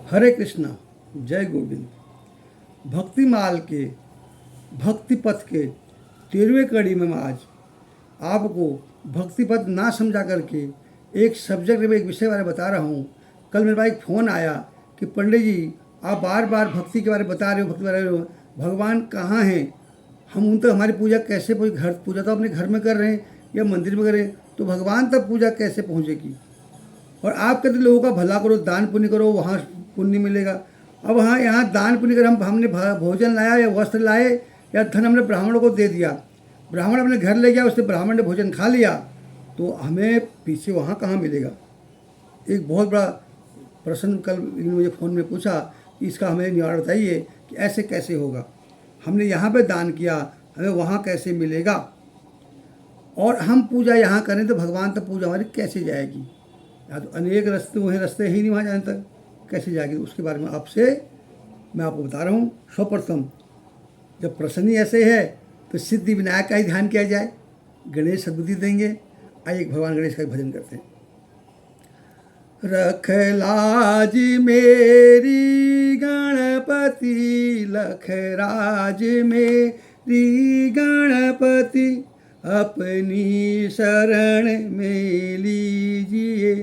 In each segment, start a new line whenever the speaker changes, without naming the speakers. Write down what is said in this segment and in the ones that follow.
हरे कृष्णा, जय गोविंद। भक्तिमाल के भक्ति पथ के 13वें कड़ी में मैं आज आपको भक्ति पथ ना समझा करके एक सब्जेक्ट में एक विषय बारे में बता रहा हूँ। कल मेरे पास एक फ़ोन आया कि पंडित जी आप बार बार भक्ति के बारे में बता रहे हो, भक्ति बता रहे हो, भगवान कहाँ हैं, हम उन तक हमारी पूजा कैसे घर पूजा तो अपने घर में कर रहे हैं या मंदिर में कर रहे हैं, तो भगवान तक पूजा कैसे पहुँचेगी। और आप कहते लोगों का भला करो, दान पुण्य करो, वहाँ पुण्य मिलेगा। अब हाँ, यहाँ दान पुण्य कर हमने भोजन लाया या वस्त्र लाए या धन हमने ब्राह्मणों को दे दिया, ब्राह्मण अपने घर ले गया, उससे ब्राह्मण ने भोजन खा लिया, तो हमें पीछे वहाँ कहाँ मिलेगा। एक बहुत बड़ा प्रश्न कल मुझे फ़ोन में पूछा कि इसका हमें निवारण बताइए कि ऐसे कैसे होगा। हमने यहाँ पे दान किया, हमें वहाँ कैसे मिलेगा, और हम पूजा यहाँ करें तो भगवान तक पूजा हमारी कैसे जाएगी। या तो अनेक रास्ते हैं, रास्ते ही नहीं वहाँ जाने तक, कैसे जाएगी। उसके बारे में मैं आपको बता रहा हूँ। सर्वप्रथम जब प्रश्न ही ऐसे है तो सिद्धि विनायक का ही ध्यान किया जाए, गणेश सद्बुद्धि देंगे। आइए एक भगवान गणेश का भजन करते हैं। रख लाज मेरी गणपति, लख राज मेरी गणपति, अपनी शरण में लीजिए।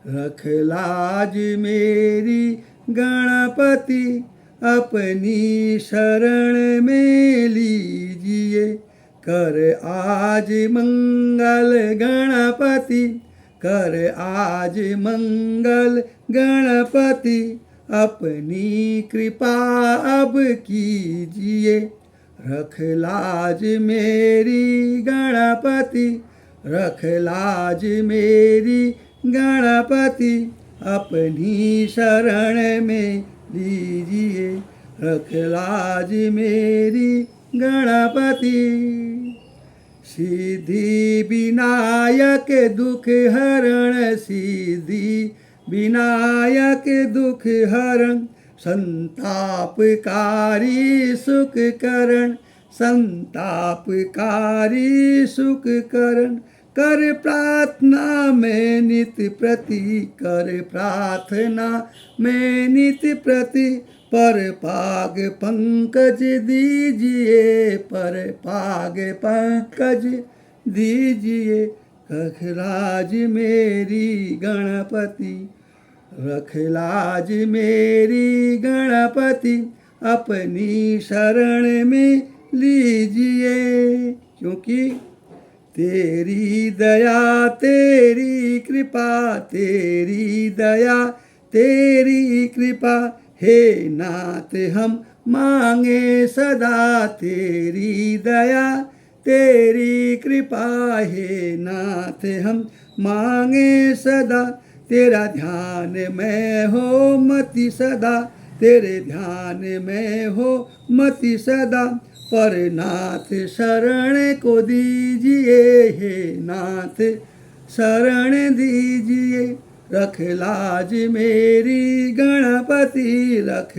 रख लाज मेरी गणपति, अपनी शरण में लीजिए। कर आज मंगल गणपति, कर आज मंगल गणपति, अपनी कृपा अब कीजिए। रख लाज मेरी गणपति, रख लाज मेरी गणपति, अपनी शरण में लीजिए। रख लाज मेरी गणपति। सिद्धि विनायक दुख हरण, सिद्धि विनायक दुख हरण, संतापकारी सुख करण, संतापकारी सुख करण। कर प्रार्थना में नित्य प्रति, कर प्रार्थना में नित्य प्रति, पर पाग पंकज दीजिए, पर पाग पंकज दीजिए। रख लाज मेरी गणपति, रख लाज मेरी गणपति, अपनी शरण में लीजिए। क्योंकि तेरी दया तेरी कृपा, तेरी दया तेरी कृपा, हे नाथ हम मांगे सदा। तेरी दया तेरी कृपा, हे नाथ हम मांगे सदा। तेरा ध्यान में हो मति सदा, तेरे ध्यान में हो मति सदा। पर नाथ शरण को दीजिए, हे नाथ शरण दीजिए। रख लाज मेरी गणपति, रख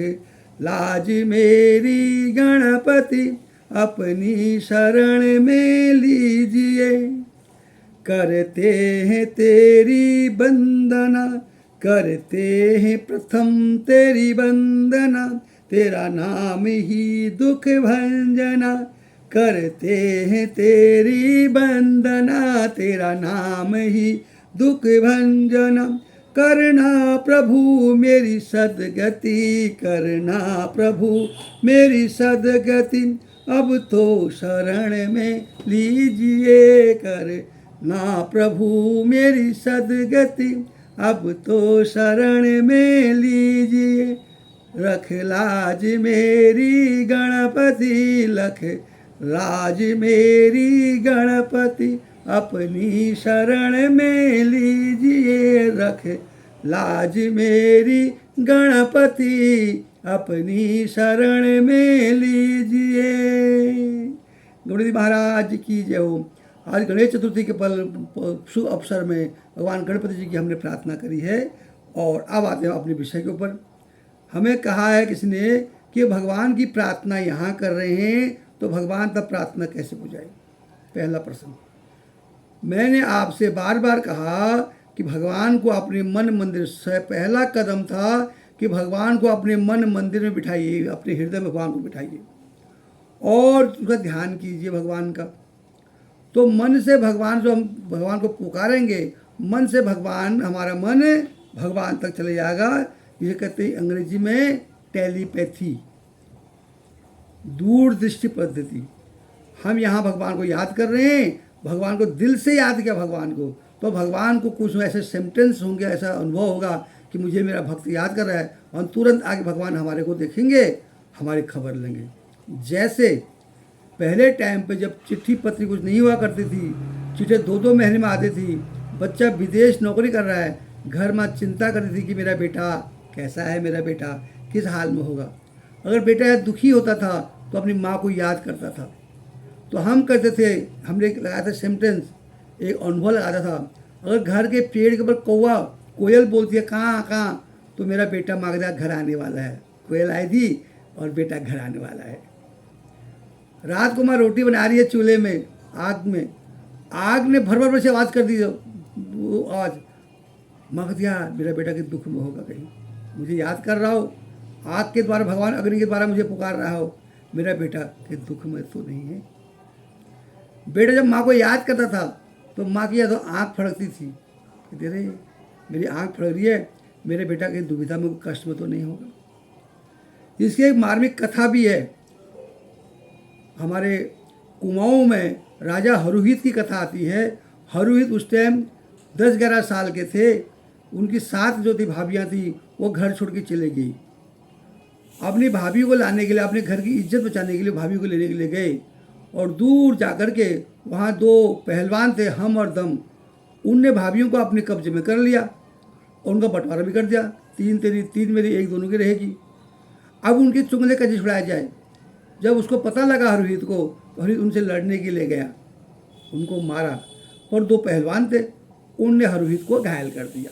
लाज मेरी गणपति, अपनी शरण में लीजिए। करते हैं तेरी वंदना, करते हैं प्रथम तेरी वंदना, तेरा नाम ही दुख भंजना। करते हैं तेरी वंदना, तेरा नाम ही दुख भंजना। करना प्रभु मेरी सदगति, करना प्रभु मेरी सदगति, अब तो शरण में लीजिए। करना प्रभु मेरी सदगति, अब तो शरण में लीजिए। रख लाज मेरी गणपति, लख लाज मेरी गणपति, अपनी शरण में लीजिए। रख लाज मेरी गणपति, अपनी शरण में लीजिए। गणपति महाराज की जय हो। आज गणेश चतुर्थी के शुभ अवसर में भगवान गणपति जी की हमने प्रार्थना करी है। और अब आते हैं अपने विषय के ऊपर। हमें कहा है किसी ने कि भगवान की प्रार्थना यहाँ कर रहे हैं तो भगवान तब प्रार्थना कैसे बुझाए। पहला प्रश्न, मैंने आपसे बार बार कहा कि भगवान को अपने मन मंदिर से पहला कदम था कि भगवान को अपने मन मंदिर में बिठाइए, अपने हृदय में भगवान को बिठाइए और उसका ध्यान कीजिए भगवान का। तो मन से भगवान, जो हम भगवान को पुकारेंगे, मन से भगवान, हमारा मन भगवान तक चले जाएगा। इसे कहते हैं अंग्रेजी में टेलीपैथी, दूरदृष्टि पद्धति। हम यहाँ भगवान को याद कर रहे हैं, भगवान को दिल से याद किया भगवान को, तो भगवान को कुछ ऐसे सिम्टम्स होंगे, ऐसा अनुभव होगा कि मुझे मेरा भक्त याद कर रहा है, और तुरंत आगे भगवान हमारे को देखेंगे, हमारी खबर लेंगे। जैसे पहले टाइम पे जब चिट्ठी पत्री कुछ नहीं हुआ करती थी, चिट्ठी 2-2 महीने में आती थी, बच्चा विदेश नौकरी कर रहा है, घर में चिंता करती थी कि मेरा बेटा कैसा है, मेरा बेटा किस हाल में होगा। अगर बेटा दुखी होता था तो अपनी माँ को याद करता था। तो हम करते थे, हमने लगाया था सेंटेंस, एक अनुभव लगाता था, अगर घर के पेड़ के ऊपर कौवा कोयल बोलती है कहाँ कहाँ, तो मेरा बेटा माँ के साथ घर आने वाला है। कोयल आई थी और बेटा घर आने वाला है। रात को माँ रोटी बना रही है चूल्हे में, आग ने भर भर से आवाज़ कर दी, वो आवाज़ माँ कहती है मेरा बेटा के दुख में होगा, कहीं मुझे याद कर रहा हो, आग के द्वारा, भगवान अग्नि के द्वारा मुझे पुकार रहा हो, मेरा बेटा के दुख में तो नहीं है। बेटा जब माँ को याद करता था तो माँ की या तो आँख फड़कती थी, कहते रे मेरी आँख फड़क रही है, मेरे बेटा की दुविधा में, कष्ट में तो नहीं होगा। इसकी एक मार्मिक कथा भी है। हमारे कुमाऊँ में राजा हरुहित की कथा आती है। हरुहित उस टाइम 10-11 साल के थे। उनकी 7 जो थी भाभियाँ थी, वो घर छोड़ के चले गई। अपनी भाभी को लाने के लिए, अपने घर की इज्जत बचाने के लिए भाभी को लेने के लिए गए, और दूर जाकर के वहाँ 2 पहलवान थे, हम और दम, उनने भाभियों को अपने कब्जे में कर लिया और उनका बंटवारा भी कर दिया। 3 तेरी, 3 मेरी, 1 दोनों की रहेगी। अब उनके चुंगले कैसे छुड़ाया जाए। जब उसको पता लगा हरुहित को, तो हरुहित उनसे लड़ने के लिए गया, उनको मारा, और 2 पहलवान थे, उनने हरुहित को घायल कर दिया।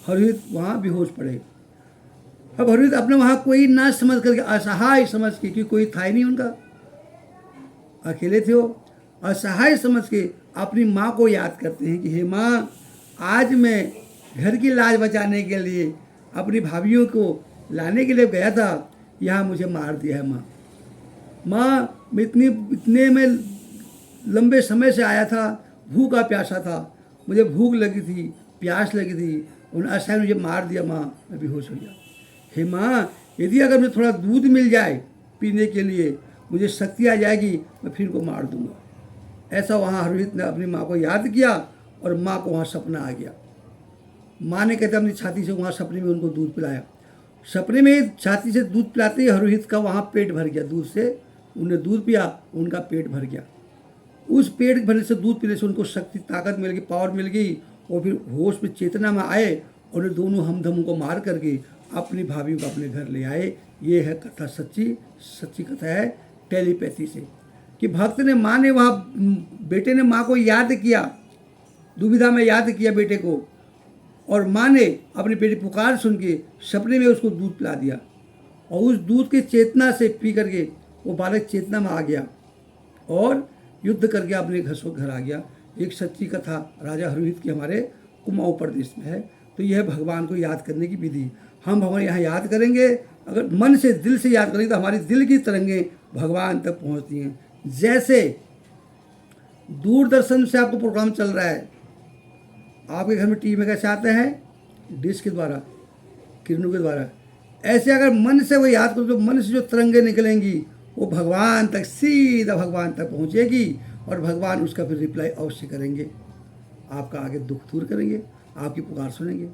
हरुहित वहाँ बेहोश पड़े। अब हरुहित अपने वहाँ कोई ना समझ करके, असहाय समझ के, कि कोई था ही नहीं उनका, अकेले थे वो, असहाय समझ के अपनी माँ को याद करते हैं कि हे माँ, आज मैं घर की लाज बचाने के लिए अपनी भाभीयों को लाने के लिए गया था, यहाँ मुझे मार दिया है माँ। मैं इतने में लंबे समय से आया था, भूखा प्यासा था, मुझे भूख लगी थी, प्यास लगी थी, उन्होंने असहाय मुझे मार दिया माँ, मैं बेहोश हो गया। हे माँ, यदि अगर मुझे थोड़ा दूध मिल जाए पीने के लिए, मुझे शक्ति आ जाएगी, मैं फिर को मार दूंगा। ऐसा वहाँ हरुहित ने अपनी माँ को याद किया, और माँ को वहाँ सपना आ गया। माँ ने कहते अपनी छाती से वहाँ सपने में उनको दूध पिलाया। सपने में छाती से दूध पिलाते ही हरुहित का वहाँ पेट भर गया दूध से। उन्हें दूध पिया, उनका पेट भर गया। उस पेट भरने से, दूध पीने से उनको शक्ति, ताकत मिल गई, पावर मिल गई, और फिर होश में, चेतना में आए, और उन्हें दोनों हमधमों को मार करके अपनी भाभी को अपने घर ले आए। ये है कथा, सच्ची कथा है टेलीपैथी से, कि भक्त ने, माँ ने, वहाँ बेटे ने माँ को याद किया, दुविधा में याद किया बेटे को, और माँ ने अपने बेटे पुकार सुन के सपने में उसको दूध पिला दिया, और उस दूध की चेतना से पी करके वो बालक चेतना में आ गया और युद्ध करके अपने घर आ गया। एक सच्ची कथा राजा हरुहित की हमारे कुमाऊँ प्रदेश में है। तो यह है भगवान को याद करने की विधि। हम भगवान यहाँ याद करेंगे, अगर मन से, दिल से याद करेंगे, तो हमारी दिल की तरंगें भगवान तक पहुँचती हैं। जैसे दूरदर्शन से आपको प्रोग्राम चल रहा है, आपके घर में टीवी में कैसे आते हैं, डिश के द्वारा, किरणों के द्वारा, ऐसे अगर मन से वो याद करो, तो मन से जो तरंगें निकलेंगी वो भगवान तक, सीधा भगवान तक पहुँचेगी, और भगवान उसका फिर रिप्लाई अवश्य करेंगे, आपका आगे दुख दूर करेंगे, आपकी पुकार सुनेंगे।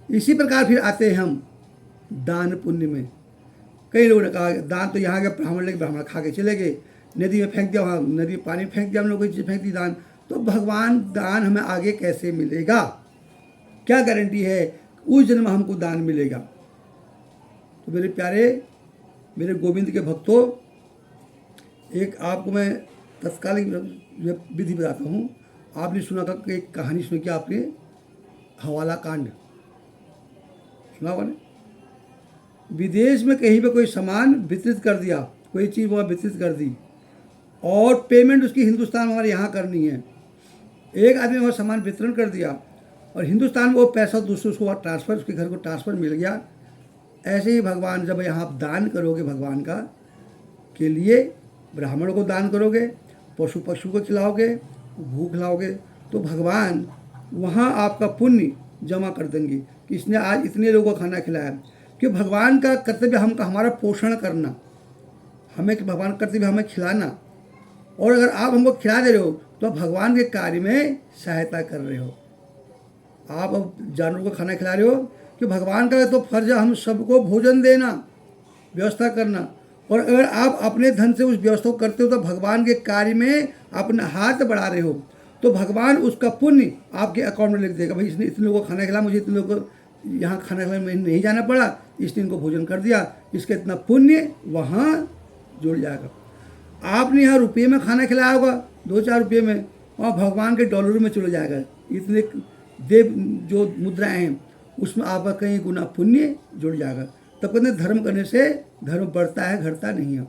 इसी प्रकार फिर आते हैं हम दान पुण्य में। कई लोगों ने कहा दान तो यहाँ के ब्राह्मण लेके, ब्राह्मण खा के चले गए, नदी में फेंक दिया, वहाँ नदी में पानी फेंक दिया, हम लोग कोई चीज़ फेंक दी दान, तो भगवान दान हमें आगे कैसे मिलेगा, क्या गारंटी है उस जन्म हमको दान मिलेगा। तो मेरे प्यारे, मेरे गोविंद के भक्तों, एक आपको मैं तत्कालीन विधि बताता हूँ। आपने सुना का एक कहानी सुनी क्या आपने, हवाला कांड सुना होगा ना। विदेश में कहीं पे कोई सामान वितरित कर दिया, कोई चीज़ वहाँ वितरित कर दी, और पेमेंट उसकी हिंदुस्तान में हमारे यहाँ करनी है। एक आदमी ने वहाँ सामान वितरण कर दिया, और हिंदुस्तान में वो पैसा दूसरे उसको ट्रांसफ़र, उसके घर को ट्रांसफ़र मिल गया, ऐसे ही भगवान जब यहाँ आप दान करोगे भगवान का के लिए, ब्राह्मणों को दान करोगे, पशु पशु को खिलाओगे, भूख लाओगे, तो भगवान वहाँ आपका पुण्य जमा कर देंगे कि इसने आज इतने लोगों को खाना खिलाया। कि भगवान का कर्तव्य हमका हमारा पोषण करना, हमें भगवान का कर्तव्य हमें खिलाना, और अगर आप हमको खिला दे रहे हो तो आप भगवान के कार्य में सहायता कर रहे हो। आप अब जानवरों को खाना खिला रहे हो कि भगवान का तो फर्ज है हम सबको भोजन देना, व्यवस्था करना, और अगर आप अपने धन से उस व्यवस्था को करते हो तो भगवान के कार्य में अपना हाथ बढ़ा रहे हो, तो भगवान उसका पुण्य आपके अकाउंट में लिख देगा। भाई इसने इतने लोगों को खाना खिलाया, मुझे इतने लोगों को यहाँ खाना खिलाने में नहीं जाना पड़ा, इसने इनको भोजन कर दिया, इसका इतना पुण्य वहाँ जुड़ जाएगा। आपने यहाँ रुपये में खाना खिलाया होगा 2-4 रुपये में, वहाँ भगवान के डॉलर में चले जाएगा। इतने देव जो मुद्राएं हैं उसमें आपका कई गुना पुण्य जुड़ जाएगा। तब कहते हैं धर्म करने से धर्म बढ़ता है, घटता नहीं है।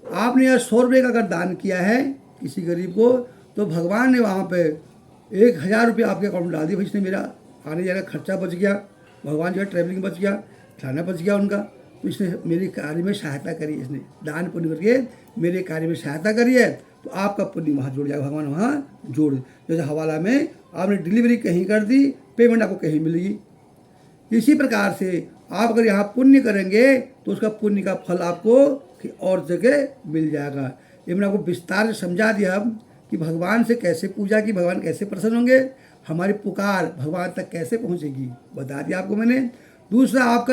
आपने यहाँ 100 रुपये का अगर दान किया है किसी गरीब को, तो भगवान ने वहाँ पे 1000 रुपये आपके अकाउंट में डाल दिए। भाई इसने मेरा आने जाने का खर्चा बच गया, भगवान जो है ट्रैवलिंग बच गया, खाना बच गया उनका, तो इसने मेरे कार्य में सहायता करी, इसने दान पुण्य करके मेरे कार्य में सहायता करी है, तो आपका पुण्य वहाँ जुड़ जाएगा, भगवान वहाँ जोड़। जैसे हवाला में आपने डिलीवरी कहीं कर दी, पेमेंट आपको कहीं मिलेगी। इसी प्रकार से आप अगर यहाँ पुण्य करेंगे तो उसका पुण्य का फल आपको और जगह मिल जाएगा। ये मैंने आपको विस्तार से समझा दिया कि भगवान से कैसे पूजा की, भगवान कैसे प्रसन्न होंगे, हमारी पुकार भगवान तक कैसे पहुँचेगी, बता दिया आपको मैंने। दूसरा आपका